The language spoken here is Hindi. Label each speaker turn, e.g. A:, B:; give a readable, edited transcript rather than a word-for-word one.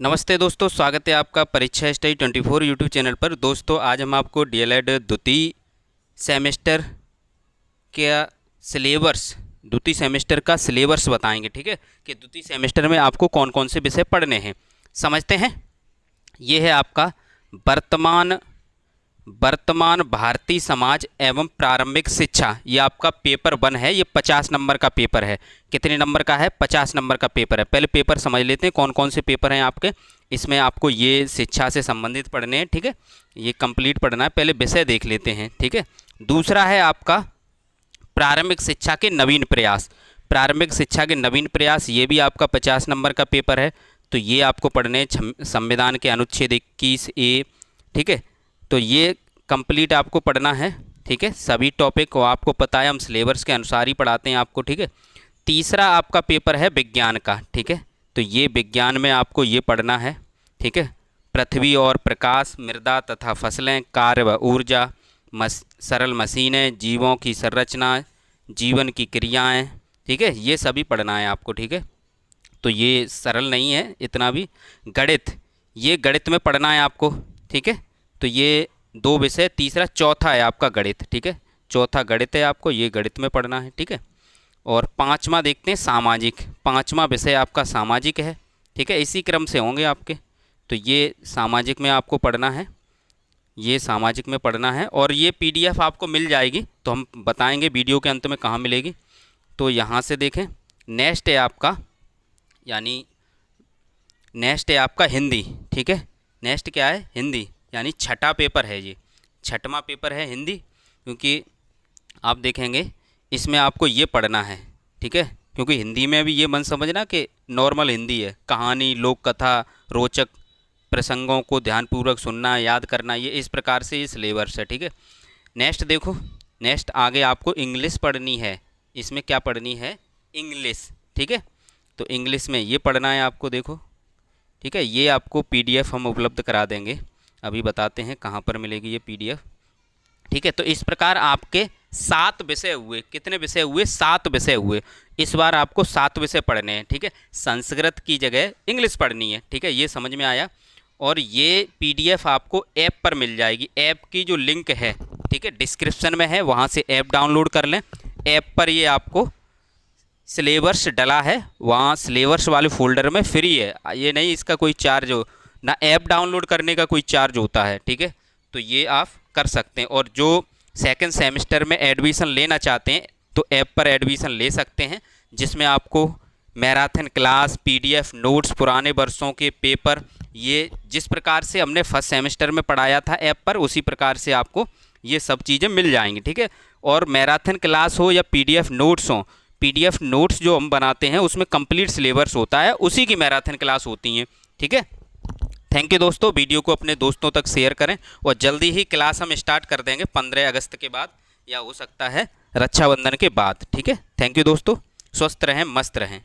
A: नमस्ते दोस्तों, स्वागत है आपका परीक्षा स्टडी 24 यूट्यूब चैनल पर। दोस्तों आज हम आपको डीएलएड द्वितीय सेमेस्टर का सिलेबस बताएंगे। ठीक है कि द्वितीय सेमेस्टर में आपको कौन कौन से विषय पढ़ने हैं, समझते हैं। ये है आपका वर्तमान वर्तमान भारतीय समाज एवं प्रारंभिक शिक्षा। ये आपका पेपर 1 है। ये 50 नंबर का पेपर है। कितने नंबर का है? 50 नंबर का पेपर है। पहले पेपर समझ लेते हैं कौन कौन से पेपर हैं आपके। इसमें आपको ये शिक्षा से संबंधित पढ़ने हैं। ठीक है, ये कंप्लीट पढ़ना है। पहले विषय देख लेते हैं। ठीक है, दूसरा है आपका प्रारंभिक शिक्षा के नवीन प्रयास। प्रारंभिक शिक्षा के नवीन प्रयास, ये भी आपका 50 नंबर का पेपर है। तो ये आपको पढ़ने संविधान के अनुच्छेद 21A। ठीक है, तो ये कंप्लीट आपको पढ़ना है। ठीक है, सभी टॉपिक को आपको पता है, हम सिलेबस के अनुसार ही पढ़ाते हैं आपको। ठीक है, तीसरा आपका पेपर है विज्ञान का। ठीक है, तो ये विज्ञान में आपको ये पढ़ना है। ठीक है, पृथ्वी और प्रकाश, मृदा तथा फसलें, कार्य व ऊर्जा, सरल मशीनें, जीवों की संरचना, जीवन की क्रियाएं। ठीक है, ये सभी पढ़ना है आपको। ठीक है, तो ये सरल नहीं है इतना भी। गणित, ये गणित में पढ़ना है आपको। ठीक है, तो ये 2 विषय। तीसरा चौथा है आपका गणित। ठीक है, चौथा गणित है आपको, ये गणित में पढ़ना है। ठीक है, और पांचवा देखते हैं सामाजिक। पांचवा विषय आपका सामाजिक है। ठीक है, इसी क्रम से होंगे आपके। तो ये सामाजिक में आपको पढ़ना है, ये सामाजिक में पढ़ना है। और ये पीडीएफ आपको मिल जाएगी, तो हम बताएंगे वीडियो के अंत में कहाँ मिलेगी। तो यहाँ से देखें, नेक्स्ट है आपका नेक्स्ट है आपका हिंदी। ठीक है, नेक्स्ट क्या है? हिंदी, यानी छठा पेपर है। ये छठवां पेपर है हिंदी, क्योंकि आप देखेंगे इसमें आपको ये पढ़ना है। ठीक है, क्योंकि हिंदी में भी ये मन समझना कि नॉर्मल हिंदी है। कहानी, लोक कथा, रोचक प्रसंगों को ध्यानपूर्वक सुनना, याद करना, ये इस प्रकार से ये सिलेबस है। ठीक है, नेक्स्ट देखो, नेक्स्ट आगे आपको इंग्लिश पढ़नी है। इसमें क्या पढ़नी है? इंग्लिश। ठीक है, तो इंग्लिश में ये पढ़ना है आपको। देखो, ठीक है, ये आपको पीडीएफ हम उपलब्ध करा देंगे। अभी बताते हैं कहाँ पर मिलेगी ये पीडीएफ। ठीक है, तो इस प्रकार आपके 7 विषय हुए। कितने विषय हुए? 7 विषय हुए। इस बार आपको 7 विषय पढ़ने हैं। ठीक है, संस्कृत की जगह इंग्लिश पढ़नी है। ठीक है, ये समझ में आया। और ये पीडीएफ आपको ऐप पर मिल जाएगी। ऐप की जो लिंक है, ठीक है, डिस्क्रिप्शन में है, वहाँ से ऐप डाउनलोड कर लें। ऐप पर ये आपको सिलेबस डला है, वहाँ सिलेबस वाले फोल्डर में फ्री है। ये नहीं इसका कोई चार्ज हो ना, ऐप डाउनलोड करने का कोई चार्ज होता है। ठीक है, तो ये आप कर सकते हैं। और जो सेकंड सेमेस्टर में एडमिशन लेना चाहते हैं तो ऐप पर एडमिशन ले सकते हैं, जिसमें आपको मैराथन क्लास, पीडीएफ नोट्स, पुराने वर्षों के पेपर, ये जिस प्रकार से हमने फर्स्ट सेमेस्टर में पढ़ाया था ऐप पर, उसी प्रकार से आपको ये सब चीज़ें मिल जाएंगी। ठीक है, और मैराथन क्लास हो या पीडीएफ नोट्स हो, पीडीएफ नोट्स जो हम बनाते हैं उसमें कंप्लीट सिलेबस होता है, उसी की मैराथन क्लास होती हैं। ठीक है, थैंक यू दोस्तों। वीडियो को अपने दोस्तों तक शेयर करें, और जल्दी ही क्लास हम स्टार्ट कर देंगे 15 अगस्त के बाद, या हो सकता है रक्षाबंधन के बाद। ठीक है, थैंक यू दोस्तों। स्वस्थ रहें, मस्त रहें।